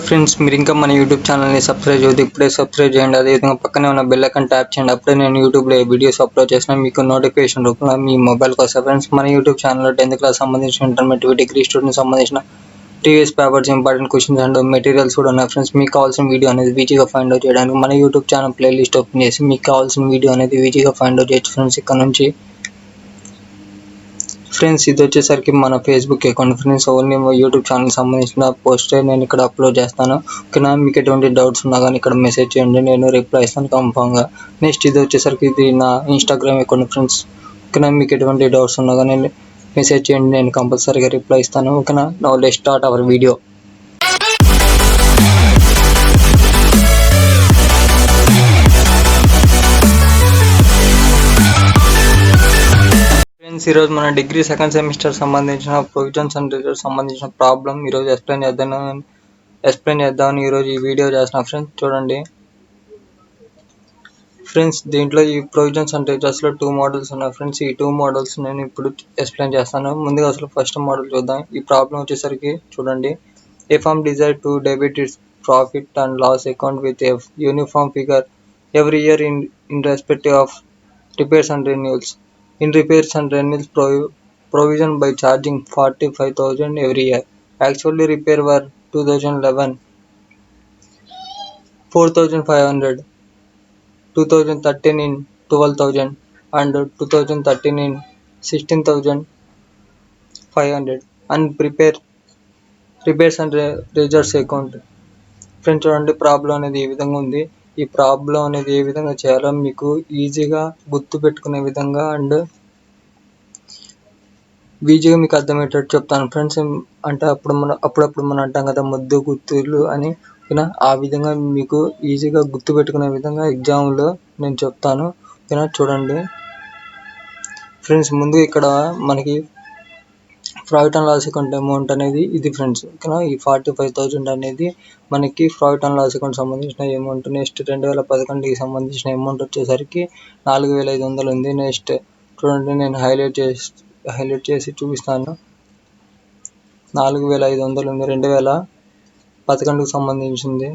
Friends, మీరు ఇంకా మన యూట్యూబ్ ఛానల్ని సబ్స్క్రైబ్ చేయొద్దు. ఇప్పుడే సబ్స్క్రైబ్ చేయండి. అదేవిధంగా పక్కనే ఉన్న బెల్ ఐకాన్ ట్యాప్ చేయండి. అప్పుడే నేను యూట్యూబ్లో వీడియోస్ అప్లోడ్ చేసిన మీకు నోటిఫికేషన్ రూపంలో మీ మొబైల్కి వస్తాయి. ఫ్రెండ్స్, మన యూట్యూబ్ ఛానల్లో 10th క్లాస్ సంబంధించిన ఇంటర్మీడియట్ డిగ్రీ స్టూడెంట్కి సంబంధించిన TVS papers, important questions and materials కూడా ఉన్నాయి. ఫ్రెండ్స్, మీకు కావాల్సిన వీడియో అనేది ఈజీగా ఫైండ్ అవుట్ చేయడానికి మన యూట్యూబ్ ఛానల్ ప్లేలిస్ట్ ఓపెన్ చేసి మీకు కావాల్సిన వీడియో అనేది ఈజీగా ఫైండ్ అవుట్ చేయొచ్చు. ఫ్రెండ్స్, ఇక్కడ నుంచి ఫ్రెండ్స్, ఇది వచ్చేసరికి మన Facebook account. Friends, only YouTube channel సంబంధించిన పోస్టే నేను ఇక్కడ అప్లోడ్ చేస్తాను. ఓకేనా? మీకు ఎటువంటి డౌట్స్ ఉన్నా కానీ ఇక్కడ మెసేజ్ చేయండి, నేను రిప్లై ఇస్తాను కన్ఫామ్గా. నెక్స్ట్ ఇది వచ్చేసరికి ఇది నా ఇన్స్టాగ్రామ్ అకౌంట్. ఫ్రెండ్స్, ఓకేనా? మీకు ఎటువంటి డౌట్స్ ఉన్నా కానీ మెసేజ్ చేయండి, నేను కంపల్సరీగా రిప్లై ఇస్తాను. ఓకేనా? Now let's start our video. Friends, ఈరోజు మన డిగ్రీ సెకండ్ సెమిస్టర్ సంబంధించిన ప్రొవిజన్స్ అండ్ రిజల్ట్స్ సంబంధించిన ప్రాబ్లం ఈరోజు ఎక్స్ప్లెయిన్ చేద్దామని ఈరోజు ఈ వీడియో చేస్తున్నాను. ఫ్రెండ్స్, చూడండి. ఫ్రెండ్స్, దీంట్లో ఈ ప్రొవిజన్స్ అండ్ రిజల్ట్స్లో 2 మోడల్స్ ఉన్నాయి. ఫ్రెండ్స్, ఈ 2 మోడల్స్ నేను ఇప్పుడు ఎక్స్ప్లెయిన్ చేస్తాను. ముందుగా అసలు ఫస్ట్ మోడల్ చూద్దాం. ఈ ప్రాబ్లం వచ్చేసరికి చూడండి. A firm desire to debit its profit and loss account with a uniform figure every year in respective of repairs and renewals. In repairs and renewals provision by charging 45,000 every year. Actually repair were 2011 4,500, 2013 in 12,000 and 2013 in 16,500 and repairs and reserves account. Friends, చూడండి, problem అనేది ఈ విధంగా ఉంది. ఈ problem అనేది ఏ విధంగా చేయాలో మీకు ఈజీగా గుర్తు పెట్టుకునే విధంగా అండ్ ఈజీగా మీకు అర్థమయ్యేటట్టు చెప్తాను. ఫ్రెండ్స్, అంటే అప్పుడప్పుడు మనం అంటాం కదా, ముద్దు గుర్తులు అని. ఓకేనా? ఆ విధంగా మీకు ఈజీగా గుర్తు పెట్టుకునే విధంగా ఎగ్జామ్లో నేను చెప్తాను. ఓకేనా? చూడండి ఫ్రెండ్స్, ముందు ఇక్కడ మనకి profit and loss account amount అనేది ఇది. ఫ్రెండ్స్, ఓకేనా? ఈ 45,000 అనేది మనకి ప్రాఫిట్ అండ్ లాస్ అకౌంట్ సంబంధించిన అమౌంట్. నెక్స్ట్ 2011కి సంబంధించిన అమౌంట్ వచ్చేసరికి 4,500 ఉంది. నెక్స్ట్ చూడండి, నేను హైలైట్ చేసి చూపిస్తాను. 4,500 ఉంది. 2011కి సంబంధించింది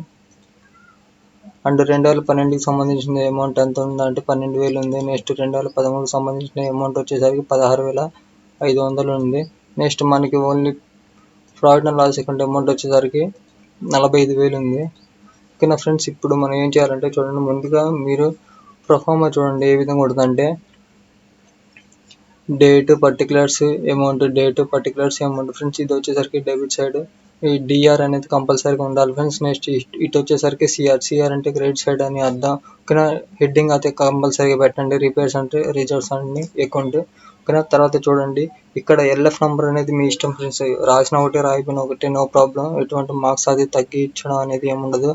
అండ్ 2012కి సంబంధించిన అమౌంట్ ఎంత ఉందంటే 12,000 ఉంది. నెక్స్ట్ 2013కి సంబంధించిన అమౌంట్ వచ్చేసరికి 16,500 ఉంది. నెక్స్ట్ మనకి only profit and loss account amount వచ్చేసరికి 45,000 ఉంది. ఓకేనా ఫ్రెండ్స్, ఇప్పుడు మనం ఏం చేయాలంటే చూడండి, ముందుగా మీరు ప్రొఫార్మా చూడండి ఏ విధంగా ఉంటుందంటే డేట్ పర్టికులర్స్ అమౌంట్ ఫ్రెండ్స్, ఇది వచ్చేసరికి డెబిట్ సైడ్ ఈ డిఆర్ అనేది కంపల్సరీగా ఉండాలి. ఫ్రెండ్స్, నెక్స్ట్ ఇటు వచ్చేసరికి సిఆర్ అంటే క్రెడిట్ సైడ్ అని అర్థం. ఓకేనా? హెడ్డింగ్ అయితే కంపల్సరీగా పెట్టండి, రిపేర్స్ అంటే రిజర్వ్స్ అని అకౌంట్. ఓకేనా? తర్వాత చూడండి, ఇక్కడ ఎల్ఎఫ్ నెంబర్ అనేది మీ ఇష్టం. ఫ్రెండ్స్, రాసిన ఒకటి రాయిపోయిన ఒకటి, నో ప్రాబ్లం. ఎటువంటి మార్క్స్ అది తగ్గించడం అనేది ఏముండదు,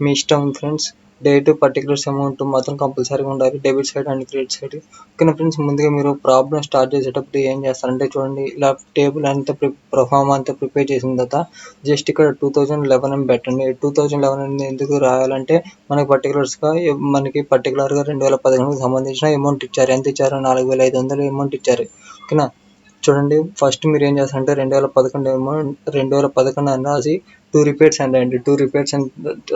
మీ ఇష్టం. ఫ్రెండ్స్, డేట్ పర్టికులర్స్ అమౌంట్ మాత్రం కంపల్సరీగా ఉండాలి, debit side and credit side. ఓకేనా ఫ్రెండ్స్, ముందుగా మీరు ప్రాబ్లం స్టార్ట్ చేసేటప్పుడు ఏం చేస్తారంటే చూడండి, ఇలా టేబుల్ అంతా ప్రొఫార్మా అంతా ప్రిపేర్ చేసిన తర్వాత జస్ట్ ఇక్కడ 2011 అని పెట్టండి. 2011 ఎందుకు రాయాలంటే మనకి పర్టికులర్గా 2011కి సంబంధించిన అమౌంట్ ఇచ్చారు. ఎంత ఇచ్చారు? 4,500 అమౌంట్ ఇచ్చారు. ఓకేనా? చూడండి, ఫస్ట్ మీరు ఏం చేస్తారంటే 2011 అని రాసి 2 రిపేర్స్ అని రండి. 2 రిపేర్స్ అని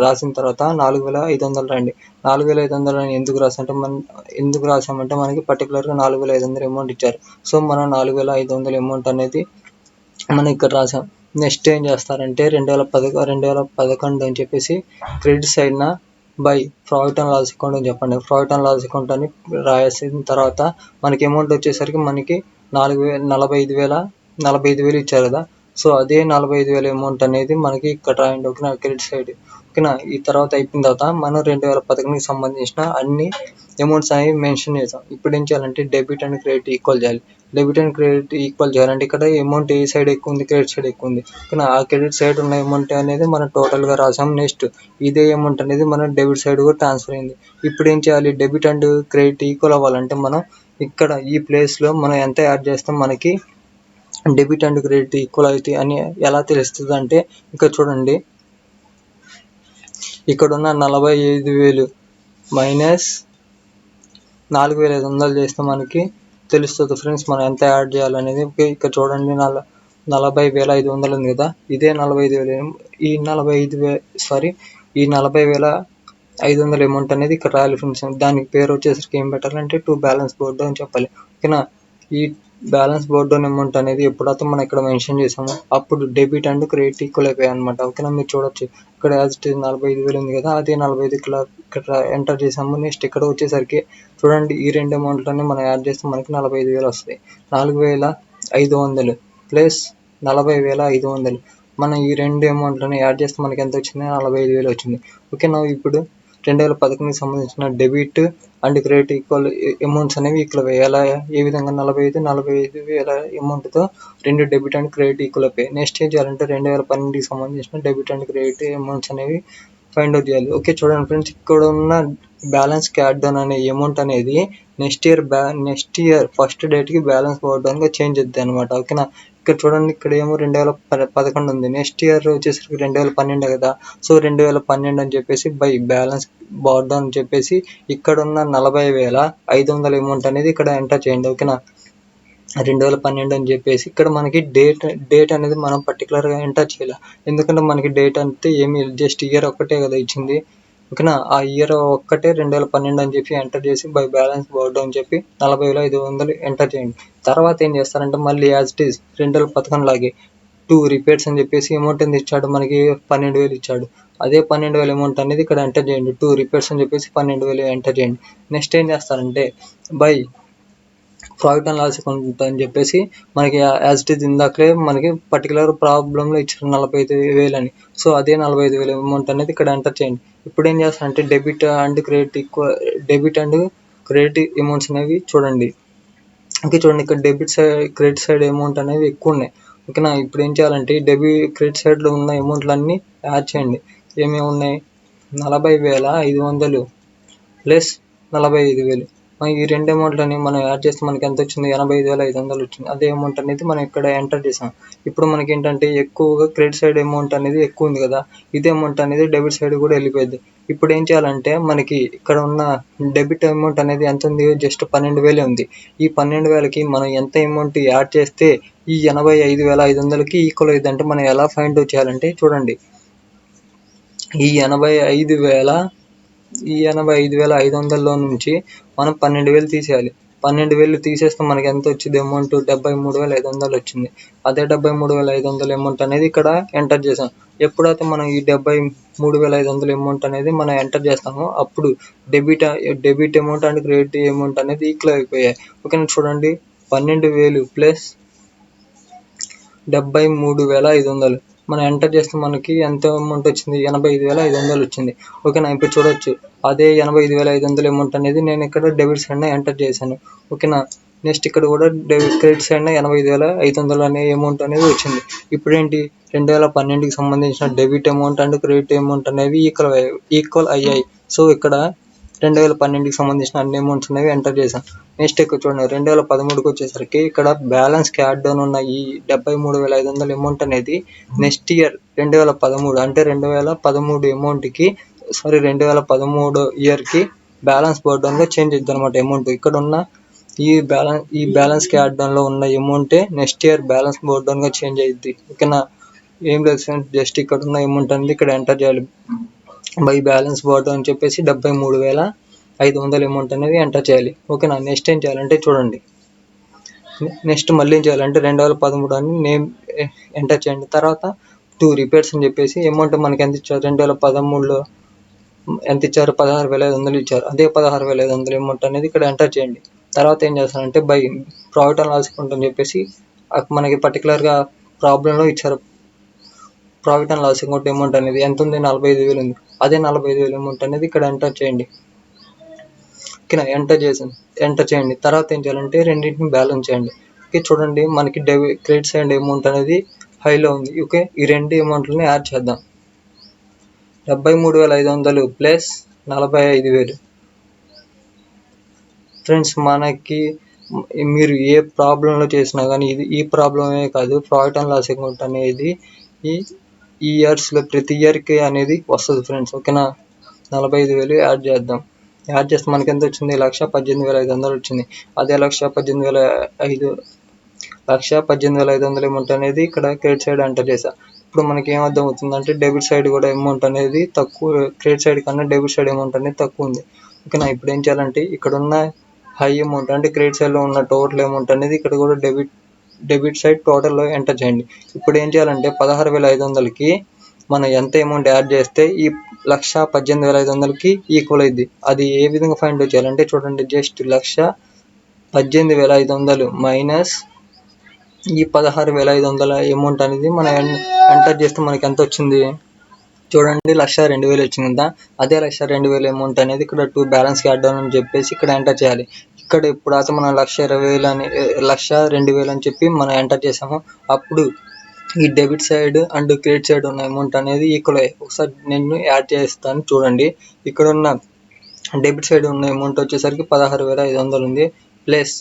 రాసిన తర్వాత 4,500 రండి. 4,500 అని ఎందుకు రాసామంటే మనకి పర్టికులర్గా 4,500 అమౌంట్ ఇచ్చారు. సో మనం 4,500 అమౌంట్ అనేది మనం ఇక్కడ రాసాం. నెక్స్ట్ ఏం చేస్తారంటే 2011 అని చెప్పేసి క్రెడిట్ సైడ్న by profit and loss account అని చెప్పండి. ప్రాఫిట్ అండ్ లాస్ అకౌంట్ అని రాసిన తర్వాత మనకి అమౌంట్ వచ్చేసరికి మనకి 45,000 ఇచ్చారు కదా. సో అదే 45,000 అమౌంట్ అనేది మనకి ఇక్కడ రాయండి. ఓకేనా? Credit side. ఓకేనా? ఈ తర్వాత అయిపోయిన తర్వాత మనం 2011కి సంబంధించిన అన్ని అమౌంట్స్ అనేవి మెన్షన్ చేసాం. ఇప్పుడు ఏం చేయాలంటే డెబిట్ అండ్ క్రెడిట్ ఈక్వల్ చేయాలి. డెబిట్ అండ్ క్రెడిట్ ఈక్వల్ చేయాలంటే ఇక్కడ అమౌంట్ ఏ సైడ్ ఎక్కువ ఉంది? క్రెడిట్ సైడ్ ఎక్కువ ఉంది. ఓకేనా? ఆ క్రెడిట్ సైడ్ ఉన్న అమౌంట్ అనేది మనం టోటల్గా రాసాం. నెక్స్ట్ ఇదే అమౌంట్ అనేది మనం డెబిట్ సైడ్ కూడా ట్రాన్స్ఫర్ అయింది. ఇప్పుడు ఏం చేయాలి? డెబిట్ అండ్ క్రెడిట్ ఈక్వల్ అవ్వాలంటే మనం ఇక్కడ ఈ ప్లేస్లో మనం ఎంత యాడ్ చేస్తాం, మనకి డెబిట్ అండ్ క్రెడిట్ ఈక్వల్ అవుతాయి అని ఎలా తెలుస్తుంది అంటే ఇక్కడ చూడండి, ఇక్కడ ఉన్న 45,000 మైనస్ 4,500 చేస్తే మనకి తెలుస్తుంది. ఫ్రెండ్స్, మనం ఎంత యాడ్ చేయాలనేది. ఇక్కడ చూడండి, 40,500 ఉంది కదా, ఇదే 45,000 ఈ 40,500 అమౌంట్ అనేది ఇక్కడ రాయాలి ఫ్రెండ్స్. దానికి పేరు వచ్చేసరికి ఏం పెట్టాలంటే టు బ్యాలెన్స్ బోర్డు అని చెప్పాలి. ఓకేనా. ఈ బ్యాలెన్స్ బోర్డు అమౌంట్ అనేది ఎప్పుడైతే మనం ఇక్కడ మెన్షన్ చేసామో అప్పుడు డెబిట్ అండ్ క్రెడిట్ ఈక్వల్ అయిపోయాయి అనమాట. ఓకేనా. మీరు చూడొచ్చు ఇక్కడ యాజ్ ఇట్ ఈజ్ 45,000 ఉంది కదా, అదే 45 ఇక్కడ ఎంటర్ చేసాము. నెక్స్ట్ ఇక్కడ వచ్చేసరికి చూడండి, ఈ రెండు అమౌంట్లని మనం యాడ్ చేస్తే మనకి 45,000 వస్తాయి. 4,500 ప్లస్ 40,500 మనం ఈ రెండు అమౌంట్లని యాడ్ చేస్తే మనకి ఎంత వచ్చింది? 45,000 వచ్చింది. ఓకేనా. ఇప్పుడు 2011కి సంబంధించిన debit and credit equal amounts అనేవి ఈక్వల్ అయ్యాయి. ఎలా? ఏ విధంగా? 45,000 అమౌంట్తో రెండు డెబిట్ అండ్ క్రెడిట్ ఈక్వల్ అయిపోయాయి. నెక్స్ట్ ఏం చేయాలంటే 2012కి సంబంధించిన డెబిట్ అండ్ క్రెడిట్ అమౌంట్స్ అనేవి ఫైండ్ అవుట్ చేయాలి. ఓకే, చూడండి ఫ్రెండ్స్, ఇక్కడ ఉన్న బ్యాలెన్స్ క్యాడ్ డౌన్ అనే అమౌంట్ అనేది నెక్స్ట్ ఇయర్ ఫస్ట్ డేట్కి బ్యాలెన్స్ డౌన్గా చేంజ్ అవుతుంది అనమాట. ఓకేనా. ఇక్కడ చూడండి, ఇక్కడ ఏమో 2011 ఉంది, నెక్స్ట్ ఇయర్ వచ్చేసరికి 2012 కదా. సో 2012 అని చెప్పేసి బై బ్యాలెన్స్ బాట్ డౌన్ అని చెప్పేసి ఇక్కడ ఉన్న 40,500 అమౌంట్ అనేది ఇక్కడ ఎంటర్ చేయండి. ఓకేనా. 2012 అని చెప్పేసి ఇక్కడ మనకి డేట్ అనేది మనం పర్టికులర్గా ఎంటర్ చేయాలి. ఎందుకంటే మనకి డేట్ అంతే ఏమి జస్ట్ ఇయర్ ఒక్కటే కదా ఇచ్చింది. ఓకేనా. ఆ ఇయర్ ఒక్కటే 2012 అని చెప్పి ఎంటర్ చేసి బై బ్యాలెన్స్ బోర్డు అని చెప్పి 40,500 ఎంటర్ చేయండి. తర్వాత ఏం చేస్తారంటే మళ్ళీ యాజ్ ఇట్ ఈస్ 2011 లాగే 2 రిపేర్స్ అని చెప్పేసి అమౌంట్ ఎంత ఇచ్చాడు? మనకి 12,000 ఇచ్చాడు. అదే 12,000 అమౌంట్ అనేది ఇక్కడ ఎంటర్ చేయండి. 2 రిపేర్స్ అని చెప్పేసి 12,000 ఎంటర్ చేయండి. నెక్స్ట్ ఏం చేస్తారంటే by profit and loss account అని చెప్పేసి మనకి యాజ్ ఇట్ ఈజ్ ఇందాకలే మనకి పర్టికులర్ ప్రాబ్లంలో ఇచ్చారు 45,000 అని. సో అదే 45,000 అమౌంట్ అనేది ఇక్కడ ఎంటర్ చేయండి. ఇప్పుడు ఏం చేస్తారంటే డెబిట్ అండ్ క్రెడిట్ అమౌంట్స్ అనేవి చూడండి. ఓకే, చూడండి, ఇక్కడ క్రెడిట్ సైడ్ అమౌంట్ అనేవి ఎక్కువ ఉన్నాయి. ఓకేనా. ఇప్పుడు ఏం చేయాలంటే క్రెడిట్ సైడ్లో ఉన్న అమౌంట్లన్నీ యాడ్ చేయండి. ఏమేమి ఉన్నాయి? 40,500 ప్లస్ 45,000. ఈ రెండు అమౌంట్లని మనం యాడ్ చేస్తే మనకి ఎంత వచ్చింది? 85,500 వచ్చింది. అదే అమౌంట్ అనేది మనం ఇక్కడ ఎంటర్ చేసాం. ఇప్పుడు మనకి ఏంటంటే ఎక్కువగా క్రెడిట్ సైడ్ అమౌంట్ అనేది ఎక్కువ ఉంది కదా, ఇదే అమౌంట్ అనేది డెబిట్ సైడ్ కూడా వెళ్ళిపోయింది. ఇప్పుడు ఏం చేయాలంటే మనకి ఇక్కడ ఉన్న డెబిట్ అమౌంట్ అనేది ఎంత ఉంది? జస్ట్ 12,000 ఉంది. ఈ 12,000కి మనం ఎంత అమౌంట్ యాడ్ చేస్తే ఈ 85,500కి ఈక్వల్ అయ్యింది అంటే మనం ఎలా ఫైండ్ అవుట్ చేయాలంటే చూడండి, ఈ 85,500లో నుంచి మనం 12,000 తీసేయాలి. 12,000 తీసేస్తే మనకి ఎంత వచ్చింది అమౌంట్? 73,500 వచ్చింది. అదే 73,500 అమౌంట్ అనేది ఇక్కడ ఎంటర్ చేసాం. ఎప్పుడైతే మనం ఈ 73,500 అమౌంట్ అనేది మనం ఎంటర్ చేస్తామో అప్పుడు debit amount and credit amount అనేది ఈక్వల్ అయిపోయాయి. ఓకేనా. చూడండి, 12,000 ప్లస్ 73,500 మనం ఎంటర్ చేస్తే మనకి ఎంత అమౌంట్ వచ్చింది? 85,500 వచ్చింది. ఓకేనా. ఇప్పుడు చూడొచ్చు, అదే 85,500 అమౌంట్ అనేది నేను ఇక్కడ డెబిట్ సైడ్న ఎంటర్ చేశాను. ఓకేనా. నెక్స్ట్ ఇక్కడ కూడా క్రెడిట్ సైడ్న 85,500 అనే అమౌంట్ అనేది వచ్చింది. ఇప్పుడేంటి? 2012కి సంబంధించిన debit amount and credit amount అనేవి ఈక్వల్ అయ్యాయి. సో ఇక్కడ 2012కి సంబంధించిన అన్ని అమౌంట్స్ అనేవి ఎంటర్ చేశాను. నెక్స్ట్ ఇక్కడ చూడండి, 2013కి వచ్చేసరికి ఇక్కడ బ్యాలెన్స్ క్యాడ్ డౌన్ ఉన్న ఈ 73,500 అమౌంట్ అనేది నెక్స్ట్ ఇయర్ 2013 అంటే 2013 అమౌంట్కి 2013 ఇయర్కి బ్యాలెన్స్ బోర్డ్ డౌన్గా చేంజ్ అవుతుంది అనమాట అమౌంట్. ఇక్కడ ఉన్న ఈ బ్యాలెన్స్ క్యాడ్ డౌన్లో ఉన్న అమౌంటే నెక్స్ట్ ఇయర్ బ్యాలెన్స్ బోర్డ్ డౌన్గా చేంజ్ అయ్యింది. ఓకేనా. ఏం లేదు ఫ్రెండ్స్, జస్ట్ ఇక్కడ ఉన్న అమౌంట్ అనేది ఇక్కడ ఎంటర్ చేయాలి. బై బ్యాలెన్స్ బోర్డ్ అని చెప్పేసి 73,500 అమౌంట్ అనేది ఎంటర్ చేయాలి. ఓకేనా. నెక్స్ట్ ఏం చేయాలంటే చూడండి, నెక్స్ట్ మళ్ళీ ఏం చేయాలంటే 2013 అని నేమ్ ఎంటర్ చేయండి. తర్వాత 2 రిపేర్స్ అని చెప్పేసి అమౌంట్ మనకి ఎంత ఇచ్చారు? 2013లో ఎంత ఇచ్చారు? 16,500 ఇచ్చారు. అదే 16,500 అమౌంట్ అనేది ఇక్కడ ఎంటర్ చేయండి. తర్వాత ఏం చేస్తారంటే by profit and loss account అని చెప్పేసి మనకి పర్టికులర్గా ప్రాబ్లంలో ఇచ్చారు. Profit and loss account amount అనేది ఎంత ఉంది? 45,000 ఉంది. అదే 45,000 అమౌంట్ అనేది ఇక్కడ ఎంటర్ చేయండి. ఓకేనా. ఎంటర్ చేయండి. తర్వాత ఏం చేయాలంటే రెండింటిని బ్యాలెన్స్ చేయండి. ఓకే, చూడండి, మనకి క్రెడిట్ సైడ్ అమౌంట్ అనేది హైలో ఉంది. ఓకే, ఈ రెండు అమౌంట్లని యాడ్ చేద్దాం. 73,500 ప్లస్ 45,000. ఫ్రెండ్స్, మనకి మీరు ఏ ప్రాబ్లంలో చేసినా కానీ ఈ ప్రాబ్లమే కాదు, ప్రాఫిట్ అండ్ లాస్ అకౌంట్ అనేది ఈ ఇయర్స్లో ప్రతి ఇయర్కి అనేది వస్తుంది ఫ్రెండ్స్. ఓకేనా. 45,000 యాడ్ చేద్దాం. యాడ్ చేస్తే మనకి ఎంత వచ్చింది? 1,18,500 వచ్చింది. అదే 1,18,500 అమౌంట్ అనేది ఇక్కడ క్రెడిట్ సైడ్ ఎంటర్ చేశా. ఇప్పుడు మనకి ఏం అర్థం అవుతుందంటే డెబిట్ సైడ్ కూడా అమౌంట్ అనేది తక్కువ, క్రెడిట్ సైడ్ కన్నా డెబిట్ సైడ్ అమౌంట్ అనేది తక్కువ ఉంది. ఓకేనా. ఇప్పుడు ఏం చేయాలంటే ఇక్కడ ఉన్న హై అమౌంట్ అంటే క్రెడిట్ సైడ్లో ఉన్న టోటల్ అమౌంట్ అనేది ఇక్కడ కూడా డెబిట్ సైడ్ టోటల్లో ఎంటర్ చేయండి. ఇప్పుడు ఏం చేయాలంటే 16,500కి మనం ఎంత అమౌంట్ యాడ్ చేస్తే ఈ 1,18,500కి ఈక్వల్ అయింది. అది ఏ విధంగా ఫైండ్ అవుట్ చేయాలంటే చూడండి, జస్ట్ 1,18,500 మైనస్ ఈ 16,500 అమౌంట్ అనేది మనం ఎంటర్ చేస్తే మనకి ఎంత వచ్చింది చూడండి, 1,02,000 వచ్చింది కదా. అదే 1,02,000 అమౌంట్ అనేది ఇక్కడ బ్యాలెన్స్ యాడ్ డౌన్ అని చెప్పేసి ఇక్కడ ఎంటర్ చేయాలి. ఇక్కడ ఇప్పుడు అయితే మనం 1,20,000 అని 1,02,000 అని చెప్పి మనం ఎంటర్ చేసాము. అప్పుడు ఈ debit side and credit side ఉన్న అమౌంట్ అనేది ఈక్వల్ అయ్యాయి. ఒకసారి నేను యాడ్ చేస్తాను చూడండి. ఇక్కడ ఉన్న డెబిట్ సైడ్ ఉన్న అమౌంట్ వచ్చేసరికి 16,500 ఉంది, ప్లస్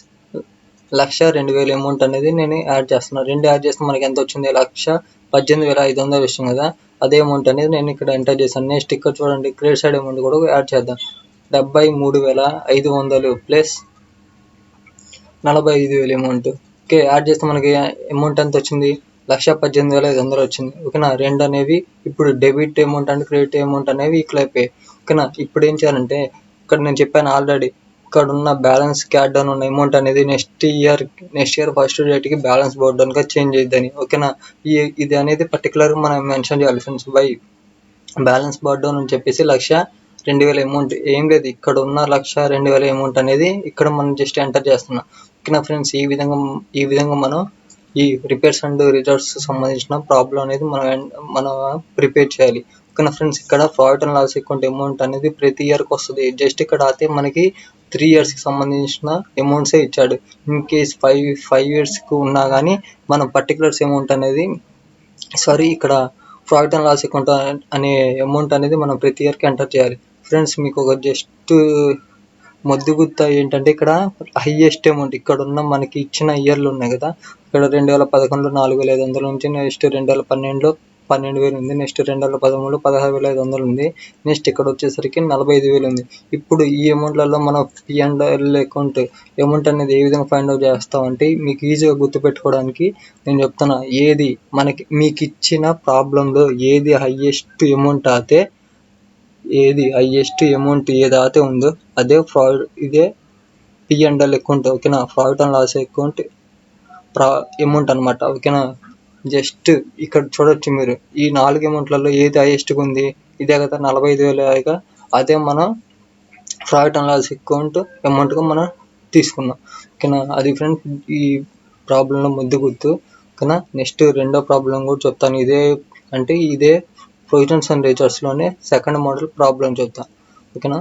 1,02,000 అమౌంట్ అనేది నేను యాడ్ చేస్తున్నాను. రెండు యాడ్ చేస్తే మనకి ఎంత వచ్చింది, 1,18,500 వచ్చింది కదా. అదే అమౌంట్ అనేది నేను ఇక్కడ ఎంటర్ చేశాను. నెక్స్ట్ ఇక్కడ చూడండి, క్రెడిట్ సైడ్ అమౌంట్ కూడా యాడ్ చేద్దాం. 73,500 ప్లస్ 45,000 అమౌంట్. ఓకే, యాడ్ చేస్తే మనకి అమౌంట్ ఎంత వచ్చింది, 1,18,500 వచ్చింది. ఓకేనా. రెండు అనేవి ఇప్పుడు debit amount and credit amount అనేవి ఈక్వల్ అయిపోయాయి. ఓకేనా. ఇప్పుడు ఏం చేయాలంటే ఇక్కడ నేను చెప్పాను ఆల్రెడీ, ఇక్కడ ఉన్న బ్యాలెన్స్ యాడ్ డౌన్ ఉన్న అమౌంట్ అనేది నెక్స్ట్ ఇయర్ ఫస్ట్ డేట్కి బ్యాలెన్స్ బోర్డ్ డౌన్గా చేంజ్ అయ్యిద్దని. ఓకేనా. ఇది అనేది పర్టికులర్గా మనం మెన్షన్ చేయాలి friends. By balance board down అని చెప్పేసి 1,02,000 అమౌంట్ ఏం లేదు, ఇక్కడ ఉన్న 1,02,000 అమౌంట్ అనేది ఇక్కడ మనం జస్ట్ ఎంటర్ చేస్తున్నాం. ఓకేనా ఫ్రెండ్స్. ఈ విధంగా మనం ఈ రిపేర్స్ అండ్ రిజర్వ్స్ సంబంధించిన ప్రాబ్లం అనేది మనం ప్రిపేర్ చేయాలి. ఓకేనా ఫ్రెండ్స్. ఇక్కడ profit and loss account amount అనేది ప్రతి ఇయర్కి వస్తుంది. జస్ట్ ఇక్కడ అయితే మనకి 3 yearsకి సంబంధించిన అమౌంట్సే ఇచ్చాడు. ఇన్ కేస్ 5 yearsకి ఉన్నా కానీ మనం పర్టికులర్స్ అమౌంట్ అనేది ఇక్కడ ప్రాఫిట్ అండ్ లాస్ అకౌంట్ అనే అమౌంట్ అనేది మనం ప్రతి ఇయర్కి ఎంటర్ చేయాలి. ఫ్రెండ్స్ మీకు ఒక జస్ట్ మొద్దు గుర్త ఏంటంటే ఇక్కడ హైయెస్ట్ అమౌంట్ ఇక్కడ ఉన్న మనకి ఇచ్చిన ఇయర్లు ఉన్నాయి కదా. ఇక్కడ 2011లో 4,500 నుంచి, నెక్స్ట్ 2012లో 12,000 ఉంది, నెక్స్ట్ 2013లో 16,500 ఉంది, నెక్స్ట్ ఇక్కడ వచ్చేసరికి 45,000 ఉంది. ఇప్పుడు ఈ అమౌంట్లలో మనం P&L అకౌంట్ అమౌంట్ అనేది ఏ విధంగా ఫైండ్ అవుట్ చేస్తామంటే మీకు ఈజీగా గుర్తుపెట్టుకోవడానికి నేను చెప్తున్నా. ఏది మీకు ఇచ్చిన ప్రాబ్లంలో ఏది హైయెస్ట్ అమౌంట్ ఏదైతే ఉందో అదే ఇదే P&L అకౌంట్. ఓకేనా. Profit and loss account amount అనమాట. ఓకేనా. జస్ట్ ఇక్కడ చూడొచ్చు మీరు, ఈ 4 అమౌంట్లలో ఏది హైయెస్ట్గా ఉంది, ఇదే కదా 45,000. అదే మనం ప్రాఫిట్ అండ్ లాస్ అకౌంట్ అమౌంట్గా మనం తీసుకున్నాం. ఓకేనా. అది ఫ్రెండ్స్ ఈ ప్రాబ్లంలో ముద్దు గుర్తు. ఓకేనా. నెక్స్ట్ రెండో ప్రాబ్లం కూడా చెప్తాను. ఇదే ప్రొవిజన్స్ అండ్ రిజర్వ్స్లోనే సెకండ్ మోడల్ ప్రాబ్లం చెప్తాను. ఓకేనా.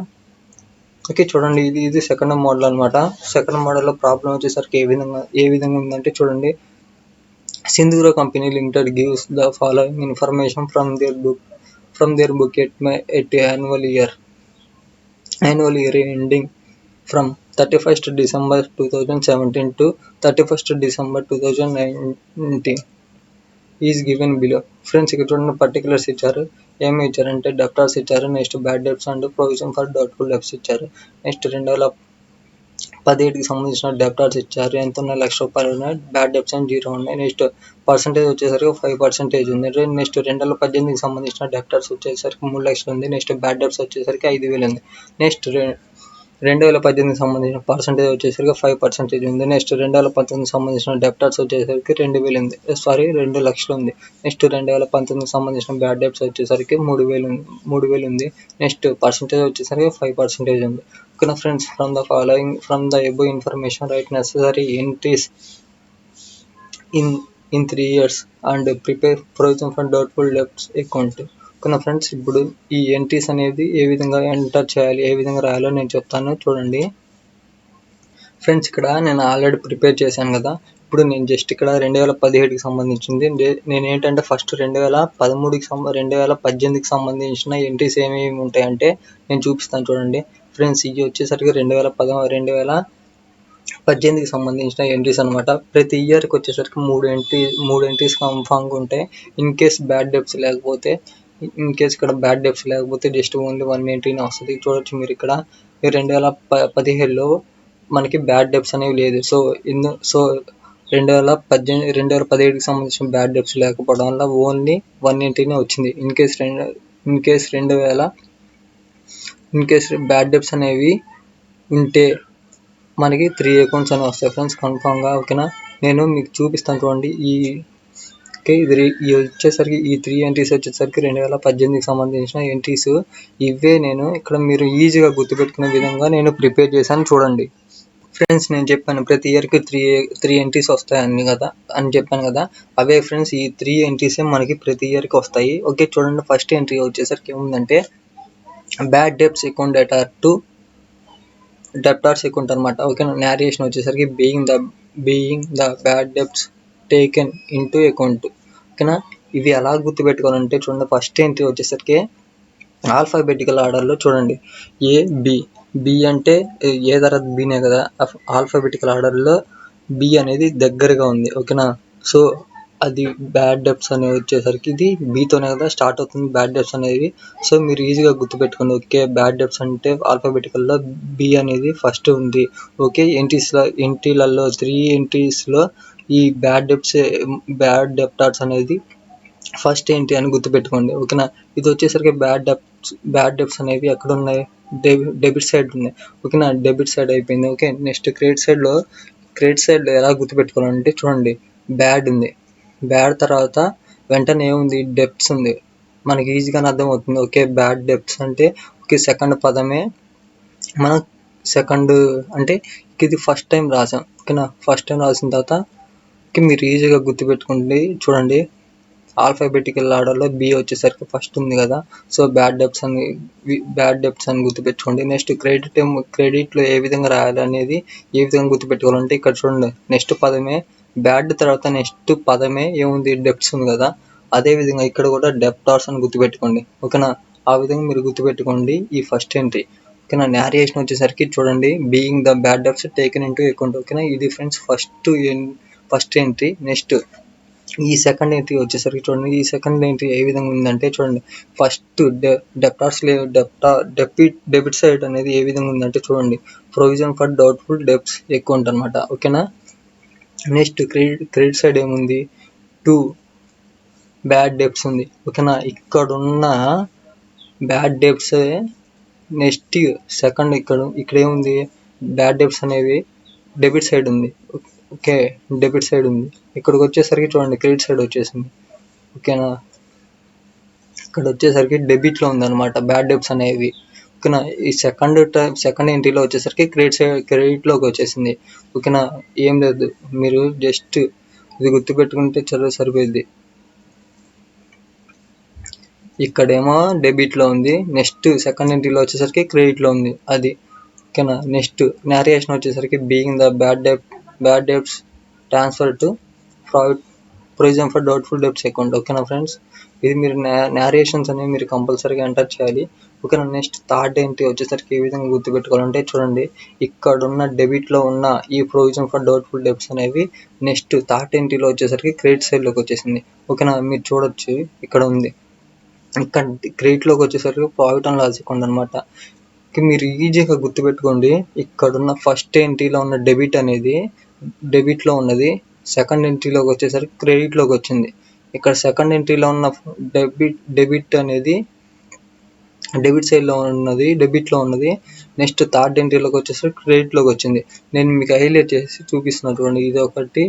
ఓకే, చూడండి, ఇది సెకండ్ మోడల్ అనమాట. సెకండ్ మోడల్లో ప్రాబ్లం వచ్చేసరికి ఏ విధంగా ఉందంటే చూడండి, Sindhura Company Limited gives the following information from their book at annual year ending from 31st December 2017 to 31st December 2019 is given below. Friends ఇక్కడ చూడండి, పర్టికులర్స్ ఇచ్చారు. ఏమి ఇచ్చారంటే డెప్టార్స్ ఇచ్చారు, next bad debts and provision for doubtful debts ఇచ్చారు. Next 2017కి సంబంధించిన debtors ఇచ్చారు, ఎంత ఉన్నాయి, ₹1,00,000 ఉన్నాయి. బ్యాడ్ డెప్ట్స్ అని 0 ఉన్నాయి. నెక్స్ట్ పర్సెంటేజ్ వచ్చేసరికి 5% ఉంది. నెక్స్ట్ 2018కి సంబంధించిన డెప్టార్స్ వచ్చేసరికి ₹3,00,000 ఉంది. నెక్స్ట్ బ్యాడ్ డెప్ట్స్ వచ్చేసరికి 5,000 ఉంది. నెక్స్ట్ 2018కి సంబంధించిన పర్సెంటేజ్ వచ్చేసరికి 5% ఉంది. నెక్స్ట్ 2019కి సంబంధించిన డెప్టార్స్ వచ్చేసరికి 2,000 ఉంది. 2,00,000 ఉంది. నెక్స్ట్ 2019కి సంబంధించిన బ్యాడ్ డెప్ట్స్ వచ్చేసరికి 3,000 ఉంది. నెక్స్ట్ పర్సెంటేజ్ వచ్చేసరికి 5% ఉంది. ఓకేనా friends. From the above information right necessary entries in 3 years and prepare provision for doubtful debts account. ఓకేనా ఫ్రెండ్స్. ఇప్పుడు ఈ ఎంట్రీస్ అనేది ఏ విధంగా ఎంటర్ చేయాలి, ఏ విధంగా రాయాలో నేను చెప్తాను చూడండి. ఫ్రెండ్స్ ఇక్కడ నేను ఆల్రెడీ ప్రిపేర్ చేశాను కదా. ఇప్పుడు నేను జస్ట్ ఇక్కడ 2017కి సంబంధించింది నేను ఏంటంటే ఫస్ట్ 2018కి సంబంధించిన ఎంట్రీస్ ఏమేమి ఉంటాయంటే నేను చూపిస్తాను చూడండి. ఫ్రెండ్స్ ఇవి వచ్చేసరికి 2018కి సంబంధించిన ఎంట్రీస్ అనమాట. ప్రతి ఇయర్కి వచ్చేసరికి మూడు ఎంట్రీస్ కన్ఫామ్గా ఉంటాయి. ఇన్ కేస్ ఇక్కడ బ్యాడ్ డెప్ట్స్ లేకపోతే జస్ట్ ఓన్లీ 1 ఎంట్రీనే వస్తుంది. చూడొచ్చు మీరు ఇక్కడ 2017లో మనకి బ్యాడ్ డెప్ట్స్ అనేవి లేదు. సో 2017కి సంబంధించిన బ్యాడ్ డెప్ట్స్ లేకపోవడం వల్ల ఓన్లీ 180 వచ్చింది. ఇన్ కేస్ బ్యాడ్ డెప్ట్స్ అనేవి ఉంటే మనకి 3 అకౌంట్స్ అనేవి వస్తాయి ఫ్రెండ్స్ కన్ఫామ్గా. ఓకేనా, నేను మీకు చూపిస్తాను చూడండి. ఇది వచ్చేసరికి ఈ 3 ఎంట్రీస్ వచ్చేసరికి 2018కి సంబంధించిన ఎంట్రీస్ ఇవే. నేను ఇక్కడ మీరు ఈజీగా గుర్తుపెట్టుకునే విధంగా నేను ప్రిపేర్ చేశాను చూడండి ఫ్రెండ్స్. నేను చెప్పాను ప్రతి ఇయర్కి త్రీ ఎంట్రీస్ వస్తాయని చెప్పాను కదా, అవే ఫ్రెండ్స్ ఈ 3 ఎంట్రీసే మనకి ప్రతి ఇయర్కి వస్తాయి. ఓకే చూడండి, ఫస్ట్ ఎంట్రీ వచ్చేసరికి ఏముందంటే bad debts account data to debtors account అనమాట. ఓకేనా, నేరేషన్ వచ్చేసరికి being the bad debts taken into account. ఓకేనా, ఇవి ఎలా గుర్తుపెట్టుకోవాలంటే చూడండి, ఫస్ట్ ఎంట్రీ వచ్చేసరికి ఆల్ఫాబెటికల్ ఆర్డర్లో చూడండి. బి అంటే ఏ తర్వాత బీనే కదా, ఆల్ఫాబెటికల్ ఆర్డర్లో బి అనేది దగ్గరగా ఉంది. ఓకేనా, సో అది బ్యాడ్ డెప్ట్స్ అనేవి వచ్చేసరికి ఇది బీతోనే కదా స్టార్ట్ అవుతుంది బ్యాడ్ డెప్ట్స్ అనేవి. సో మీరు ఈజీగా గుర్తుపెట్టుకోండి. ఓకే, బ్యాడ్ డెప్ట్స్ అంటే ఆల్ఫాబెటికల్లో బి అనేది ఫస్ట్ ఉంది. ఓకే, ఎంట్రీలలో 3 ఎంట్రీస్లో ఈ బ్యాడ్ డెప్టార్స్ అనేది ఫస్ట్ ఎంట్రీ అని గుర్తుపెట్టుకోండి. ఓకేనా, ఇది వచ్చేసరికి బ్యాడ్ డెప్ట్స్ అనేవి ఎక్కడ ఉన్నాయి, డెబిట్ సైడ్ ఉన్నాయి. ఓకేనా, డెబిట్ సైడ్ అయిపోయింది. ఓకే, నెక్స్ట్ క్రెడిట్ సైడ్లో ఎలా గుర్తుపెట్టుకోవాలంటే చూడండి, బ్యాడ్ ఉంది. బ్యాడ్ తర్వాత వెంటనే ఏముంది, డెప్ట్స్ ఉంది. మనకి ఈజీగానే అర్థమవుతుంది. ఓకే, బ్యాడ్ డెప్ట్స్ అంటే ఓకే సెకండ్ పదమే మనం అంటే ఇది ఫస్ట్ టైం రాసాం. ఓకేనా, ఫస్ట్ టైం రాసిన తర్వాత మీరు ఈజీగా గుర్తుపెట్టుకోండి. చూడండి, ఆల్ఫాబెటికల్ ఆర్డర్లో బి వచ్చేసరికి ఫస్ట్ ఉంది కదా, సో బ్యాడ్ డెప్ట్స్ అని గుర్తుపెట్టుకోండి. నెక్స్ట్ క్రెడిట్లో ఏ విధంగా రాయాలి అనేది ఏ విధంగా గుర్తుపెట్టుకోవాలంటే ఇక్కడ చూడండి, నెక్స్ట్ పదమే బ్యాడ్ తర్వాత నెక్స్ట్ పదమే ఏముంది, డెప్ట్స్ ఉంది కదా, అదే విధంగా ఇక్కడ కూడా డెప్టార్స్ అని గుర్తుపెట్టుకోండి. ఓకేనా, ఆ విధంగా మీరు గుర్తుపెట్టుకోండి ఈ ఫస్ట్ ఎంట్రీ. ఓకేనా, నేరేషన్ వచ్చేసరికి చూడండి, being the bad debts taken into account. ఓకేనా, ఇది ఫ్రెండ్స్ ఫస్ట్ ఎంట్రీ. నెక్స్ట్ ఈ సెకండ్ ఎంట్రీ వచ్చేసరికి చూడండి, ఈ సెకండ్ ఎంట్రీ ఏ విధంగా ఉందంటే చూడండి, ఫస్ట్ డెబిట్ సైడ్ అనేది ఏ విధంగా ఉందంటే చూడండి, provision for doubtful debts account అనమాట. ఓకేనా, నెక్స్ట్ క్రెడిట్ సైడ్ ఏముంది, 2 బ్యాడ్ డెప్ట్స్ ఉంది. ఓకేనా, ఇక్కడున్న బ్యాడ్ డెప్ట్స్ నెక్స్ట్ సెకండ్ ఇక్కడ ఏముంది, బ్యాడ్ డెప్ట్స్ అనేవి డెబిట్ సైడ్ ఉంది. ఓకే, డెబిట్ సైడ్ ఉంది. ఇక్కడికి వచ్చేసరికి చూడండి, క్రెడిట్ సైడ్ వచ్చేసింది. ఓకేనా, ఇక్కడ వచ్చేసరికి డెబిట్లో ఉందన్నమాట బ్యాడ్ డెప్ట్స్ అనేవి. ఓకేనా, ఈ సెకండ్ ఎంట్రీలో వచ్చేసరికి క్రెడిట్లోకి వచ్చేసింది. ఓకేనా, ఏం లేదు, మీరు జస్ట్ ఇది గుర్తుపెట్టుకుంటే సరిపోయింది. ఇక్కడేమో డెబిట్లో ఉంది, నెక్స్ట్ సెకండ్ ఎంట్రీలో వచ్చేసరికి క్రెడిట్లో ఉంది అది. ఓకేనా, నెక్స్ట్ నేరేషన్ వచ్చేసరికి being the bad debts transfer to provision for doubtful debts account. ఓకేనా ఫ్రెండ్స్, ఇది మీరు నేరేషన్స్ అనేవి మీరు కంపల్సరీగా ఎంటర్ చేయాలి. ఓకేనా, నెక్స్ట్ థర్డ్ ఎంట్రీ వచ్చేసరికి ఏ విధంగా గుర్తుపెట్టుకోవాలంటే చూడండి, ఇక్కడున్న డెబిట్లో ఉన్న ఈ ప్రొవిజన్ ఫర్ డౌట్ఫుల్ డెప్ట్స్ అనేవి నెక్స్ట్ థర్డ్ ఎంట్రీలో వచ్చేసరికి క్రెడిట్ సైడ్లోకి వచ్చేసింది. ఓకేనా, మీరు చూడొచ్చు ఇక్కడ ఉంది. ఇక్కడ క్రెడిట్లోకి వచ్చేసరికి ప్రాఫిట్ అండ్ లాస్ అకౌంట్ అనమాట. మీరు ఈజీగా గుర్తుపెట్టుకోండి, ఇక్కడున్న ఫస్ట్ ఎంట్రీలో ఉన్న డెబిట్ అనేది డెబిట్లో ఉన్నది, సెకండ్ ఎంట్రీలోకి వచ్చేసరికి క్రెడిట్లోకి వచ్చింది. ఇక్కడ సెకండ్ ఎంట్రీలో ఉన్న డెబిట్ అనేది డెబిట్ సైడ్లో ఉన్నది, డెబిట్లో ఉన్నది. నెక్స్ట్ థర్డ్ ఎంట్రీలోకి వచ్చేసరికి క్రెడిట్లోకి వచ్చింది. నేను మీకు హైలైట్ చేసి చూపిస్తున్నాను చూడండి, ఇది ఒకటి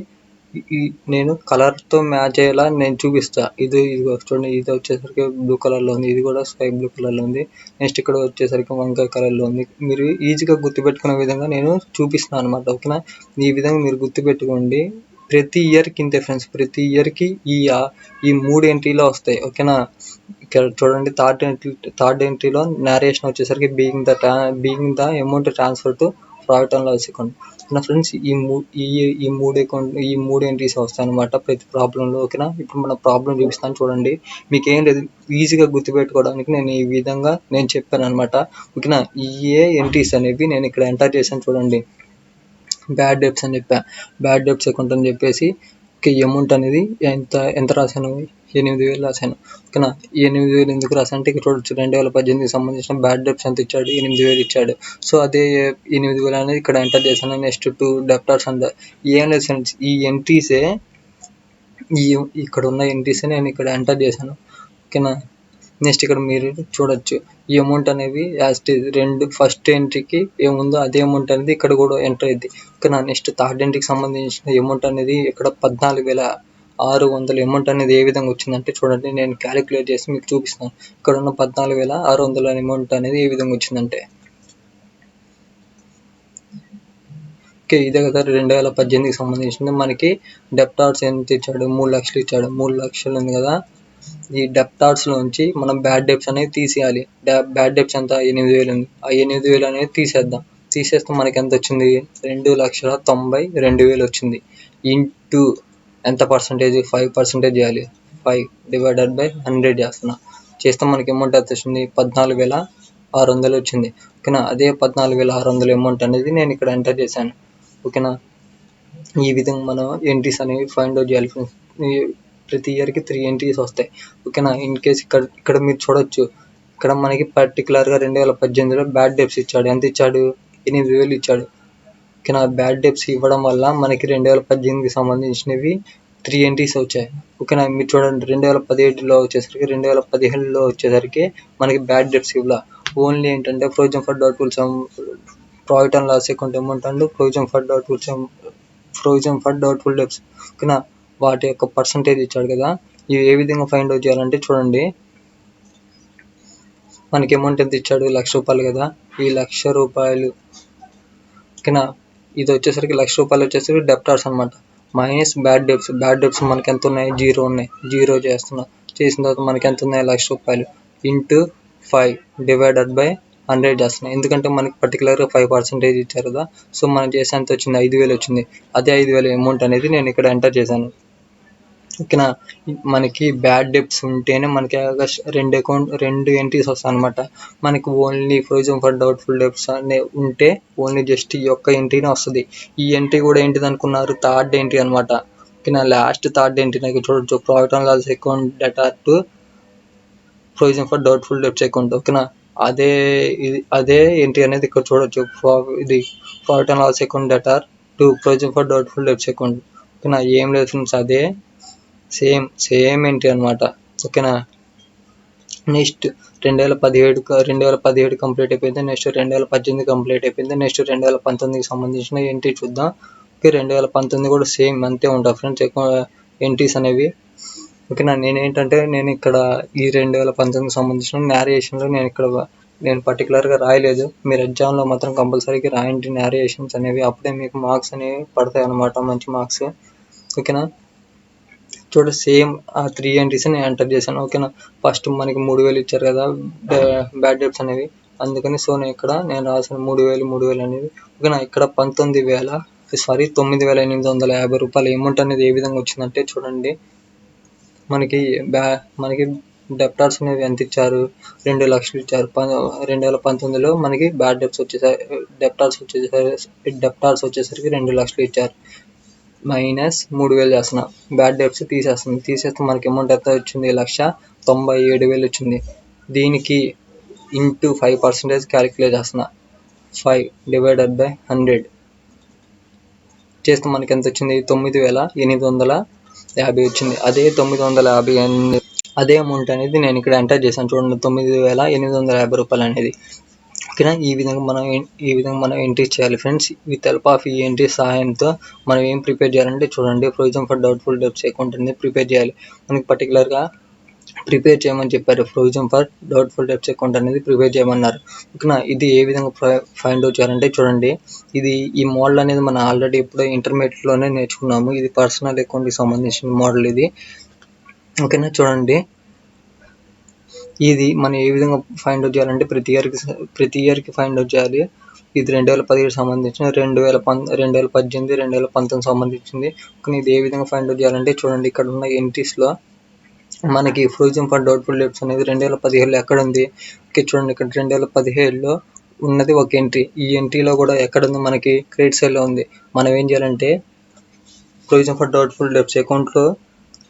నేను కలర్తో మ్యాచ్ అయ్యేలా నేను చూపిస్తా. ఇది చూడండి, ఇది వచ్చేసరికి బ్లూ కలర్లో ఉంది, ఇది కూడా స్కై బ్లూ కలర్లో ఉంది. నెక్స్ట్ ఇక్కడ వచ్చేసరికి వంకాయ కలర్లో ఉంది. మీరు ఈజీగా గుర్తుపెట్టుకునే విధంగా నేను చూపిస్తున్నాను అనమాట. ఓకేనా, ఈ విధంగా మీరు గుర్తుపెట్టుకోండి. ప్రతి ఇయర్కి ఇంతే ఫ్రెండ్స్, ప్రతి ఇయర్కి ఈ 3 ఎంట్రీలో వస్తాయి. ఓకేనా, ఇక్కడ చూడండి, థర్డ్ ఎంట్రీలో నేరేషన్ వచ్చేసరికి being the amount transfer to profit and loss account. ఓకేనా ఫ్రెండ్స్, ఈ మూడు ఎంట్రీస్ వస్తాయి అనమాట ప్రతి ప్రాబ్లంలో. ఓకేనా, ఇప్పుడు మన ప్రాబ్లం చూపిస్తాను చూడండి, మీకు ఏం లేదు, ఈజీగా గుర్తుపెట్టుకోవడానికి నేను ఈ విధంగా నేను చెప్పాను అనమాట. ఓకేనా, ఈ ఎంట్రీస్ అనేవి నేను ఇక్కడ ఎంటర్ చేశాను చూడండి, బ్యాడ్ డెప్ట్స్ అని చెప్పా, బ్యాడ్ డెప్ట్స్ అకౌంట్ అని చెప్పేసి ఓకే. ఈ అమౌంట్ అనేది ఎంత రాశాను? 8,000 రాశాను. ఓకేనా. ఈ 8,000 ఎందుకు రాశాను అంటే ఇక్కడ చూడొచ్చు 2018కి సంబంధించిన బ్యాడ్ డెబ్ట్స్ ఎంత ఇచ్చాడు? 8,000 ఇచ్చాడు. సో అదే 8,000 అనేది ఇక్కడ ఎంటర్ చేశాను. నెక్స్ట్ 2 డెబ్టార్స్ అండ్ ఏం లేదు ఫ్రెండ్స్, ఈ ఎంట్రీసే ఇక్కడ ఉన్న ఎంట్రీసే నేను ఇక్కడ ఎంటర్ చేశాను. ఓకేనా. నెక్స్ట్ ఇక్కడ మీరు చూడొచ్చు ఈ అమౌంట్ అనేవి యాజ్ ఇట్ ఈజ్ ఫస్ట్ ఎంట్రీకి ఏముందో అదే అమౌంట్ అనేది ఇక్కడ కూడా ఎంటర్ అయింది. ఓకేనా. నెక్స్ట్ థర్డ్ ఎంట్రీకి సంబంధించిన అమౌంట్ అనేది ఇక్కడ 14,600 అమౌంట్ అనేది ఏ విధంగా వచ్చిందంటే చూడండి, నేను క్యాలిక్యులేట్ చేసి మీకు చూపిస్తాను. ఇక్కడ ఉన్న 14,600 అమౌంట్ అనేది ఏ విధంగా వచ్చిందంటే, ఓకే ఇదే కదా 2018కి సంబంధించింది. మనకి డెప్టార్స్ ఎంత ఇచ్చాడు? 3 లక్షలు ఇచ్చాడు. 3 లక్షలు ఉంది కదా, ఈ డెప్టార్స్ లోంచి మనం బ్యాడ్ డెబ్ట్స్ అనేది తీసేయాలి. బ్యాడ్ డెబ్ట్స్ ఎంత? 8,000 ఉంది. ఆ 8,000 అనేది తీసేద్దాం. తీసేస్తే మనకి ఎంత వచ్చింది? 2,92,000 వచ్చింది. ఇంటూ ఎంత పర్సంటేజ్? 5% చేయాలి. 5 డివైడెడ్ బై 100 చేస్తే మనకి అమౌంట్ ఎంత వచ్చింది? 14,600 వచ్చింది. ఓకేనా. అదే 14,600 అమౌంట్ అనేది నేను ఇక్కడ ఎంటర్ చేశాను. ఓకేనా. ఈ విధంగా మనం ఎంట్రీస్ అనేవి ఫైండ్ అవుట్ చేయాలి ఫ్రెండ్స్. ప్రతి ఇయర్కి 3 ఎంట్రీస్ వస్తాయి. ఓకేనా. ఇన్ కేస్ ఇక్కడ మీరు చూడొచ్చు, ఇక్కడ మనకి పర్టికులర్గా 2018లో బ్యాడ్ డెబ్ట్స్ ఇచ్చాడు. ఎంత ఇచ్చాడు? 8,000 ఇచ్చాడు. ఓకేనా. బ్యాడ్ డెబ్ట్స్ ఇవ్వడం వల్ల మనకి 2018కి సంబంధించినవి 3 ఎంట్రీస్ వచ్చాయి. ఓకేనా. మీరు చూడండి 2017లో వచ్చేసరికి 2017లో వచ్చేసరికి మనకి బ్యాడ్ డెబ్ట్స్ ఇవ్వాల. ఓన్లీ ఏంటంటే provision for doubtful sum, profit and loss account amount and provision for doubtful debts. ఓకేనా. వాటి యొక్క పర్సంటేజ్ ఇచ్చాడు కదా. ఇవి ఏ విధంగా ఫైండ్ అవుట్ చేయాలంటే చూడండి, మనకి అమౌంట్ ఎంత ఇచ్చాడు? ₹1,00,000 కదా. ఈ ₹1,00,000 ఓకేనా. ఇది వచ్చేసరికి ₹1,00,000 వచ్చేసరికి డెప్టార్స్ అనమాట. మైనస్ బ్యాడ్ డెబ్ట్స్ మనకి ఎంత ఉన్నాయి? 0 ఉన్నాయి. 0 చేస్తున్నాం. చేసిన తర్వాత మనకి ఎంత ఉన్నాయి? ₹1,00,000 ఇంటూ 5 డివైడెడ్ బై 100 చేస్తున్నాం. ఎందుకంటే మనకి పర్టికులర్గా 5% ఇచ్చారు కదా. సో మనం చేసే ఎంత వచ్చింది? 5,000 వచ్చింది. అదే 5,000 అమౌంట్ అనేది నేను ఇక్కడ ఎంటర్ చేశాను. ఓకేనా. మనకి బ్యాడ్ డెబ్ట్స్ ఉంటేనే మనకి రెండు ఎంట్రీస్ వస్తాయి అనమాట. మనకి only provision for doubtful debts అనే ఉంటే ఓన్లీ జస్ట్ ఈ యొక్క ఎంట్రీనే వస్తుంది. ఈ ఎంట్రీ కూడా ఏంటిది అనుకున్నారు? థర్డ్ ఎంట్రీ అనమాట. ఓకేనా. లాస్ట్ థర్డ్ ఎంట్రీ చూడొచ్చు, profit and loss account data to provision for doubtful debts account. ఓకేనా. అదే ఎంట్రీ అనేది ఇక్కడ చూడొచ్చు. ఇది profit and loss account data to provision for doubtful debts account. ఓకేనా. ఏం లేదు ఫ్రెండ్స్, అదే సేమ్ ఎంట్రీ అనమాట. ఓకేనా. నెక్స్ట్ 2017 కంప్లీట్ అయిపోయింది. నెక్స్ట్ 2018 కంప్లీట్ అయిపోయింది. నెక్స్ట్ 2019కి సంబంధించిన ఎంట్రీ చూద్దాం. ఓకే. 2019 కూడా సేమ్ అంతే ఉంటుంది ఫ్రెండ్స్, ఎక్కువ ఎంట్రీస్ అనేవి. ఓకేనా. నేను ఇక్కడ ఈ 2019కి సంబంధించిన నేరేషన్లో నేను పర్టికులర్గా రాయలేదు. మీరు ఎగ్జామ్లో మాత్రం కంపల్సరీగా రాయండి నేరేషన్స్ అనేవి. అప్పుడే మీకు మార్క్స్ అనేవి పడతాయి అన్నమాట, మంచి మార్క్స్. ఓకేనా. చూడ సేమ్ ఆ 3 ఎంట్రీస్ నేను ఎంటర్ చేశాను. ఓకేనా. ఫస్ట్ మనకి 3,000 ఇచ్చారు కదా బ్యాడ్ డెబ్ట్స్ అనేవి. అందుకని సో నేను రాసిన 3,000 అనేది. ఓకేనా. ఇక్కడ 9,850 అమౌంట్ అనేది ఏ విధంగా వచ్చిందంటే చూడండి, మనకి డెప్టార్స్ అనేవి ఎంత ఇచ్చారు? 2 లక్షలు ఇచ్చారు. 2019లో మనకి బ్యాడ్ డెబ్ట్స్ వచ్చేసరికి డెప్టార్స్ వచ్చేసరికి 2 లక్షలు ఇచ్చారు. మైనస్ 3,000 చేస్తున్నాం. బ్యాడ్ డెబ్ట్స్ తీసేస్తుంది. తీసేస్తే మనకి అమౌంట్ ఎంత వచ్చింది? 1,97,000 వచ్చింది. దీనికి ఇంటూ 5% క్యాలిక్యులేట్ చేస్తున్నా. 5 డివైడెడ్ బై 100 చేస్తే మనకి ఎంత వచ్చింది? 9,850 వచ్చింది. అదే 950 అదే అమౌంట్ అనేది నేను ఇక్కడ ఎంటర్ చేశాను. చూడండి, ₹9,850 అనేది. ఓకేనా. ఈ విధంగా మనం ఎంట్రీ చేయాలి ఫ్రెండ్స్. విత్ హెల్ప్ ఆఫ్ ఈ ఎంట్రీ సహాయంతో మనం ఏం ప్రిపేర్ చేయాలంటే చూడండి, provision for doubtful debts account అనేది ప్రిపేర్ చేయాలి. మనకి పర్టికులర్గా ప్రిపేర్ చేయమని చెప్పారు. Provision for doubtful debts account అనేది ప్రిపేర్ చేయమన్నారు. ఓకేనా. ఇది ఏ విధంగా ఫైండ్ అవుట్ చేయాలంటే చూడండి, ఈ మోడల్ అనేది మనం ఆల్రెడీ ఎప్పుడో ఇంటర్మీడియట్లోనే నేర్చుకున్నాము. ఇది పర్సనల్ అకౌంట్కి సంబంధించిన మోడల్ ఇది. ఓకేనా. చూడండి, ఇది మనం ఏ విధంగా ఫైండ్ అవుట్ చేయాలంటే ప్రతి ఇయర్కి ఫైండ్ అవుట్ చేయాలి. ఇది 2017 సంబంధించిన 2018, 2019 సంబంధించింది. కానీ ఇది ఏ విధంగా ఫైండ్ అవుట్ చేయాలంటే చూడండి, ఇక్కడ ఉన్న ఎంట్రీస్లో మనకి ప్రొవిజన్ ఫర్ డౌట్ఫుల్ డెబ్ట్స్ అనేది 2017లో ఎక్కడ ఉంది? ఓకే. చూడండి, ఇక్కడ 2017లో ఉన్నది ఒక ఎంట్రీ. ఈ ఎంట్రీలో కూడా ఎక్కడ ఉంది? మనకి క్రెడిట్ సైడ్లో ఉంది. మనం ఏం చేయాలంటే ప్రొవిజన్ ఫర్ డౌట్ఫుల్ డెబ్ట్స్ అకౌంట్లో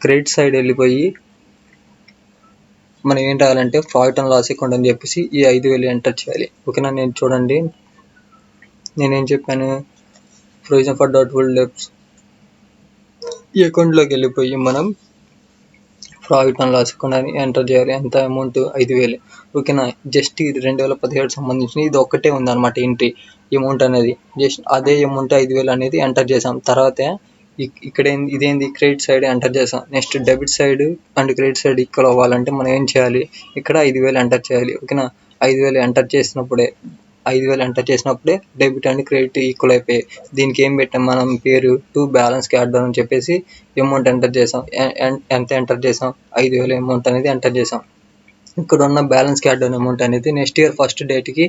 క్రెడిట్ సైడ్ వెళ్ళిపోయి మనం ఏం రాయాలంటే ప్రాఫిట్ అండ్ లాస్ అకౌంట్ అని చెప్పేసి ఈ 5,000 ఎంటర్ చేయాలి. ఓకేనా. నేను చూడండి నేనేం చెప్పాను, ప్రొవిజన్ ఫర్ డౌట్ఫుల్ డెబ్ట్స్ ఈ అకౌంట్లోకి వెళ్ళిపోయి మనం ప్రాఫిట్ అండ్ లాస్ అకౌంట్ అని ఎంటర్ చేయాలి. ఎంత అమౌంట్ 5,000. ఓకేనా. జస్ట్ ఇది 2017 సంబంధించిన ఇది ఒక్కటే ఉందన్నమాట ఎంట్రీ అమౌంట్ అనేది. జస్ట్ అదే అమౌంట్ 5,000 అనేది ఎంటర్ చేసాం. తర్వాత ఇక్కడ ఇదేంది క్రెడిట్ సైడ్ ఎంటర్ చేసాం. Next debit side and credit side equal అవ్వాలంటే మనం ఏం చేయాలి, ఇక్కడ 5,000 ఎంటర్ చేయాలి. ఓకేనా. 5,000 ఎంటర్ చేసినప్పుడే డెబిట్ అండ్ క్రెడిట్ ఈక్వల్ అయిపోయాయి. దీనికి ఏం పెట్టాం మనం పేరు టు బ్యాలెన్స్ క్యాడ్ అని చెప్పేసి అమౌంట్ ఎంటర్ చేసాం. ఎంత ఎంటర్ చేసాం, 5,000 అమౌంట్ అనేది ఎంటర్ చేసాం. ఇక్కడ ఉన్న బ్యాలెన్స్ క్యాడ్ డౌన్ అమౌంట్ అనేది నెక్స్ట్ ఇయర్ ఫస్ట్ డేట్కి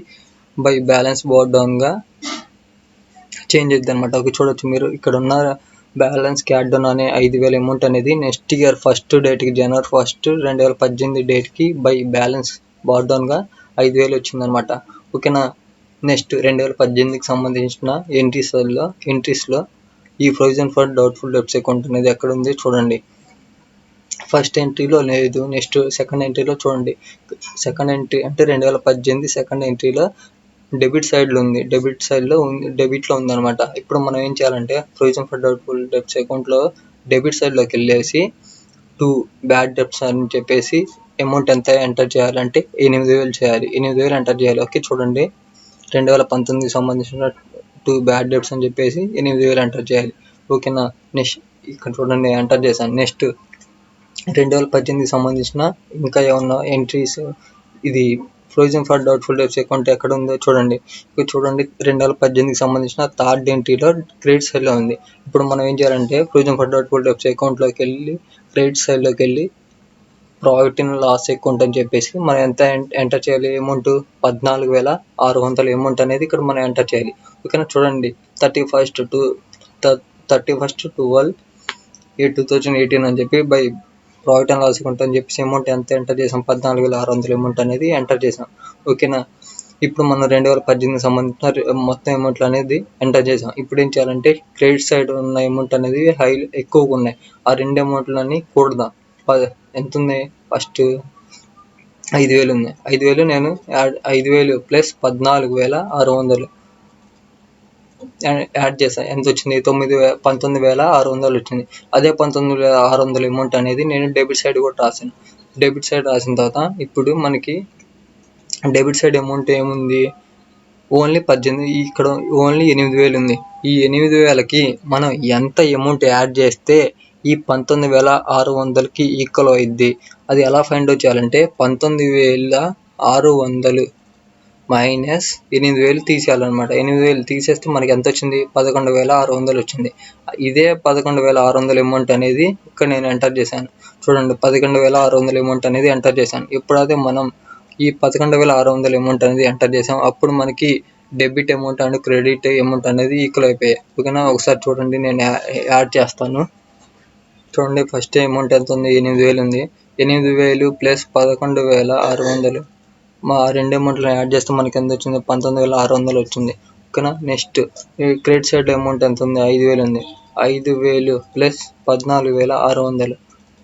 బై బ్యాలెన్స్ బోర్డ్ డౌన్గా చేంజ్ అవుతుంది అనమాట. ఓకే, చూడొచ్చు మీరు ఇక్కడ ఉన్న బ్యాలెన్స్ క్యాడ్ డౌన్ అనే 5,000 అమౌంట్ అనేది నెక్స్ట్ ఇయర్ ఫస్ట్ డేట్కి జనవరి 1, 2018 డేట్కి బై బ్యాలెన్స్ బోర్డ్ డౌన్గా 5,000 వచ్చిందనమాట. ఓకేనా. నెక్స్ట్ 2018కి సంబంధించిన ఎంట్రీస్లో ఈ provision for doubtful debts account అనేది ఎక్కడ ఉంది చూడండి. ఫస్ట్ ఎంట్రీలో లేదు. నెక్స్ట్ సెకండ్ ఎంట్రీలో చూడండి. సెకండ్ ఎంట్రీ అంటే 2018 సెకండ్ ఎంట్రీలో డెబిట్ సైడ్లో ఉంది. డెబిట్లో ఉందన్నమాట. ఇప్పుడు మనం ఏం చేయాలంటే ప్రొవిజన్ ఫర్ డౌట్ఫుల్ డెబ్ట్స్ అకౌంట్లో డెబిట్ సైడ్లోకి వెళ్ళేసి టు బ్యాడ్ డెబ్ట్స్ అని చెప్పేసి అమౌంట్ ఎంత ఎంటర్ చేయాలంటే 8,000 చేయాలి. 8,000 ఎంటర్ చేయాలి. ఓకే, చూడండి 2019కి సంబంధించిన టు బ్యాడ్ డెబ్ట్స్ అని చెప్పేసి 8,000 ఎంటర్ చేయాలి. ఓకేనా. నెక్స్ట్ ఇక్కడ చూడండి ఎంటర్ చేశాను. నెక్స్ట్ 2018కి సంబంధించిన ఇంకా ఏమన్నా ఎంట్రీస్, ఇది provision for doubtful debts account ఎక్కడ ఉందో చూడండి. ఇక్కడ చూడండి 2018కి సంబంధించిన థర్డ్ ఎంట్రీలో క్రెడిట్ సైడ్లో ఉంది. ఇప్పుడు మనం ఏం చేయాలంటే ప్రొవిజన్ ఫర్ డౌట్ఫుల్ డెబ్ట్స్ అకౌంట్లోకి వెళ్ళి క్రెడిట్ సైడ్లోకి వెళ్ళి ప్రాఫిట్ అండ్ లాస్ అకౌంట్ అని చెప్పేసి మనం ఎంత ఎంటర్ చేయాలి, అమౌంట్ 14,600 అమౌంట్ అనేది ఇక్కడ మనం ఎంటర్ చేయాలి. ఓకేనా. చూడండి 31/12/2018 అని చెప్పి by profit and loss account అని చెప్పేసి అమౌంట్ ఎంత ఎంటర్ చేసాం, 14,600 అమౌంట్ అనేది ఎంటర్ చేసాం. ఓకేనా. ఇప్పుడు మనం 2018కి సంబంధించిన మొత్తం అమౌంట్లు అనేది ఎంటర్ చేసాం. ఇప్పుడు ఏం చేయాలంటే క్రెడిట్ సైడ్ ఉన్న అమౌంట్ అనేది ఎక్కువగా ఉన్నాయి. ఆ రెండు అమౌంట్లని కూడదాం. ఎంత ఉంది, ఫస్ట్ 5,000 ఉంది. 5,000 నేను 5,000 ప్లస్ 14,600 యాడ్ చేశాను. ఎంత వచ్చింది, 19,600 వచ్చింది. అదే 19,600 అమౌంట్ అనేది నేను డెబిట్ సైడ్ కూడా రాశాను. డెబిట్ సైడ్ రాసిన తర్వాత ఇప్పుడు మనకి డెబిట్ సైడ్ అమౌంట్ ఏముంది, ఓన్లీ 18, ఇక్కడ ఓన్లీ 8,000 ఉంది. ఈ 8,000కి మనం ఎంత అమౌంట్ యాడ్ చేస్తే ఈ 19,600కి ఈక్వల్ అయింది. అది ఎలా ఫైండ్ అవుట్ చేయాలంటే 19,600 మైనస్ 8,000 తీసేయాలన్నమాట. 8,000 తీసేస్తే మనకి ఎంత వచ్చింది, 11,600 వచ్చింది. ఇదే 11,600 అమౌంట్ అనేది ఇక్కడ నేను ఎంటర్ చేశాను. చూడండి 11,600 అమౌంట్ అనేది ఎంటర్ చేశాను. ఎప్పుడైతే మనం ఈ 11,600 అమౌంట్ అనేది ఎంటర్ చేసాం అప్పుడు మనకి debit amount and credit amount అనేది ఈక్వల్ అయిపోయాయి. ఓకేనా. ఒకసారి చూడండి నేను యాడ్ చేస్తాను. చూడండి ఫస్ట్ అమౌంట్ ఎంత ఉంది, 8,000 ఉంది. 8,000 ప్లస్ 11,600 మా రెండు అమౌంట్లు యాడ్ చేస్తే మనకి ఎంత వచ్చింది, 19,600 వచ్చింది. ఓకేనా. నెక్స్ట్ క్రెడిట్ సైడ్ అమౌంట్ ఎంత ఉంది, 5,000 ఉంది. 5,000 ప్లస్ 14,600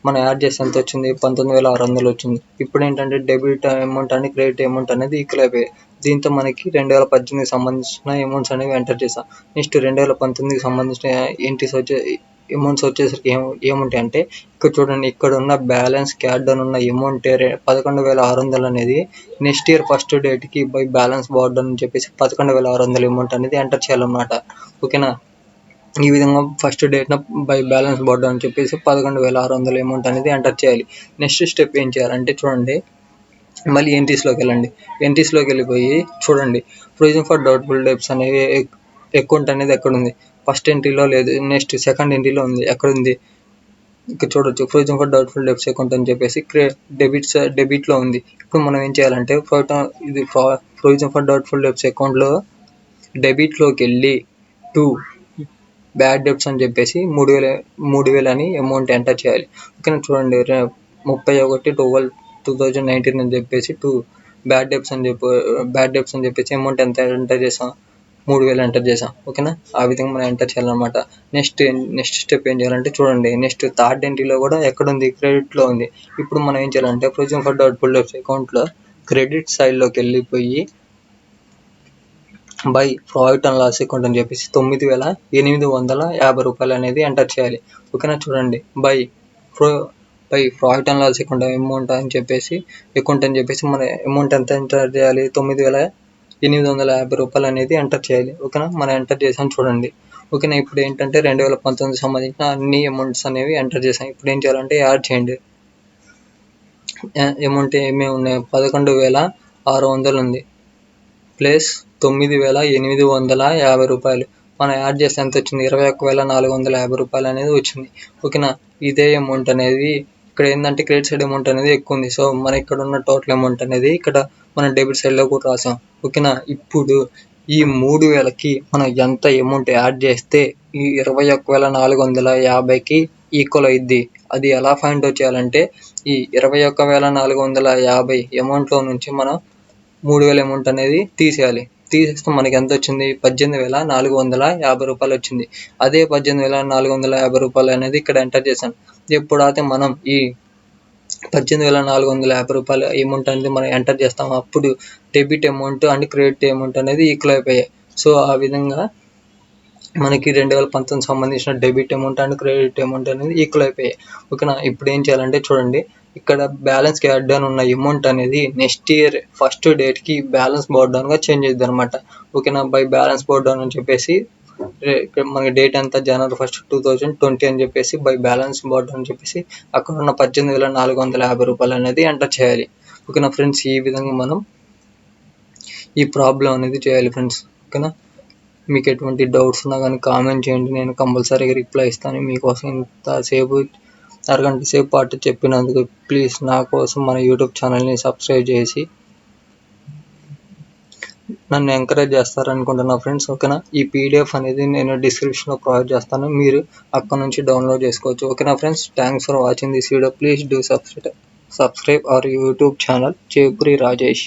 మనం యాడ్ చేస్తే ఎంత వచ్చింది, 19,600 వచ్చింది. ఇప్పుడు ఏంటంటే debit amount and credit amount అనేది ఈక్వల్ అయిపోయాయి. దీంతో మనకి 2018కి సంబంధించిన అమౌంట్స్ అనేవి ఎంటర్ చేసాం. నెక్స్ట్ 2019కి సంబంధించిన ఎంట్రీస్ అమౌంట్స్ వచ్చేసరికి ఏముంటాయి అంటే ఇక్కడ చూడండి, ఇక్కడ ఉన్న బ్యాలెన్స్ క్యాడ్ డౌన్ ఉన్న అమౌంట్ 11,600 అనేది నెక్స్ట్ ఇయర్ ఫస్ట్ డేట్కి బై బ్యాలెన్స్ బోర్డ్ అని చెప్పేసి 11,600 అమౌంట్ అనేది ఎంటర్ చేయాలన్నమాట. ఓకేనా. ఈ విధంగా ఫస్ట్ డేట్న బై బ్యాలెన్స్ బోర్డ్ అని చెప్పేసి 11,600 అమౌంట్ అనేది ఎంటర్ చేయాలి. నెక్స్ట్ స్టెప్ ఏం చేయాలంటే చూడండి, మళ్ళీ ఎంట్రీస్లోకి వెళ్ళండి. ఎంట్రీస్లోకి వెళ్ళిపోయి చూడండి ప్రొవిజన్ ఫర్ డౌట్ఫుల్ డెబ్ట్స్ అనేవి అకౌంట్ అనేది ఎక్కడ ఉంది, ఫస్ట్ ఎంట్రీలో లేదు. నెక్స్ట్ సెకండ్ ఎంట్రీలో ఉంది. ఎక్కడ ఉంది, ఇక్కడ చూడొచ్చు provision for doubtful debts account అని చెప్పేసి డెబిట్లో ఉంది. ఇప్పుడు మనం ఏం చేయాలంటే ఇది ప్రొవిజన్ ఫర్ డౌట్ఫుల్ డెబ్ట్స్ అకౌంట్లో డెబిట్లోకి వెళ్ళి టు బ్యాడ్ డెబ్ట్స్ అని చెప్పేసి 3,000 అని అమౌంట్ ఎంటర్ చేయాలి. ఓకేనా. చూడండి 31/12/2019 అని చెప్పేసి టు బ్యాడ్ డెబ్ట్స్ అని చెప్పేసి అమౌంట్ ఎంత ఎంటర్ చేసాం, 3000 ఎంటర్ చేసాం. ఓకేనా, ఆ విధంగా మనం ఎంటర్ చేయాలన్నమాట. నెక్స్ట్ స్టెప్ ఏం చేయాలంటే చూడండి, నెక్స్ట్ థర్డ్ ఎంట్రీలో కూడా ఎక్కడుంది, క్రెడిట్లో ఉంది. ఇప్పుడు మనం ఏం చేయాలంటే ప్రొవిజన్ ఫర్ డౌట్ఫుల్ డెబ్ట్స్ అకౌంట్లో క్రెడిట్ సైడ్లోకి వెళ్ళిపోయి by profit and loss account అని చెప్పేసి 9850 రూపాయలు అనేది ఎంటర్ చేయాలి. ఓకేనా, చూడండి by profit and loss account amount అని చెప్పేసి మన అమౌంట్ ఎంత ఎంటర్ చేయాలి, 9850 రూపాయలు అనేది ఎంటర్ చేయాలి. ఓకేనా, మనం ఎంటర్ చేసాం చూడండి. ఓకేనా, ఇప్పుడు ఏంటంటే 2019 సంబంధించిన అన్ని అమౌంట్స్ అనేవి ఎంటర్ చేసాం. ఇప్పుడు ఏం చేయాలంటే యాడ్ చేయండి. అమౌంట్ ఏమేమి ఉన్నాయి, 11,600 ఉంది ప్లస్ 9,850 రూపాయలు. మనం యాడ్ చేస్తే ఎంత వచ్చింది, 21,450 రూపాయలు అనేది వచ్చింది. ఓకేనా, ఇదే అమౌంట్ అనేది ఇక్కడ ఏంటంటే క్రెడిట్ సైడ్ అమౌంట్ అనేది ఎక్కువ ఉంది. సో మన ఇక్కడ ఉన్న టోటల్ అమౌంట్ అనేది ఇక్కడ మనం డెబిట్ సైడ్లో కూడా రాసాం. ఓకేనా, ఇప్పుడు ఈ 3,000కి మనం ఎంత అమౌంట్ యాడ్ చేస్తే ఈ 21,450కి ఈక్వల్ అయింది. అది ఎలా ఫైండ్ అవుట్ చేయాలంటే ఈ 21,450 అమౌంట్లో నుంచి మనం 3,000 అమౌంట్ అనేది తీసేయాలి. తీసేస్తే మనకి ఎంత వచ్చింది, 18,450 రూపాయలు వచ్చింది. అదే 18,450 రూపాయలు అనేది ఇక్కడ ఎంటర్ చేశాను. ఎప్పుడైతే మనం ఈ 18,450 రూపాయల అమౌంట్ అనేది మనం ఎంటర్ చేస్తాము, అప్పుడు debit amount and credit amount అనేది ఈక్వల్ అయిపోయాయి. సో ఆ విధంగా మనకి 2019 సంబంధించిన debit amount and credit amount అనేది ఈక్వల్ అయిపోయాయి. ఓకేనా, ఇప్పుడు ఏం చేయాలంటే చూడండి, ఇక్కడ బ్యాలెన్స్కి యాడ్ డౌన్ ఉన్న అమౌంట్ అనేది నెక్స్ట్ ఇయర్ ఫస్ట్ డేట్కి బ్యాలెన్స్ బోర్డ్ డౌన్గా చేంజ్ అవుతుంది అనమాట. ఓకేనా, బై బ్యాలెన్స్ బోర్డ్ డౌన్ అని చెప్పేసి ఇక్కడ మనకి డేట్ ఎంత, January 1, 2020 అని చెప్పేసి బై బ్యాలెన్స్ బోర్డ్ అని చెప్పేసి అక్కడ ఉన్న 18,450 రూపాయలు అనేది ఎంటర్ చేయాలి. ఓకేనా ఫ్రెండ్స్, ఈ విధంగా మనం ఈ ప్రాబ్లం అనేది చేయాలి ఫ్రెండ్స్. ఓకేనా, మీకు ఎటువంటి డౌట్స్ ఉన్నా కానీ కామెంట్ చేయండి, నేను కంపల్సరీగా రిప్లై ఇస్తాను. మీకోసం ఇంతసేపు అరగంట సేపు పాటు చెప్పినందుకు ప్లీజ్ నా కోసం మన యూట్యూబ్ ఛానల్ని సబ్స్క్రైబ్ చేసి నన్ను ఎంకరేజ్ చేస్తారనుకుంటున్నా ఫ్రెండ్స్. ఓకేనా, ఈ పీడిఎఫ్ అనేది నేను డిస్క్రిప్షన్లో ప్రొవైడ్ చేస్తాను, మీరు అక్కడ నుంచి డౌన్లోడ్ చేసుకోవచ్చు. ఓకేనా friends, thanks for watching this video. Please do subscribe our YouTube channel Chepuri Rajesh.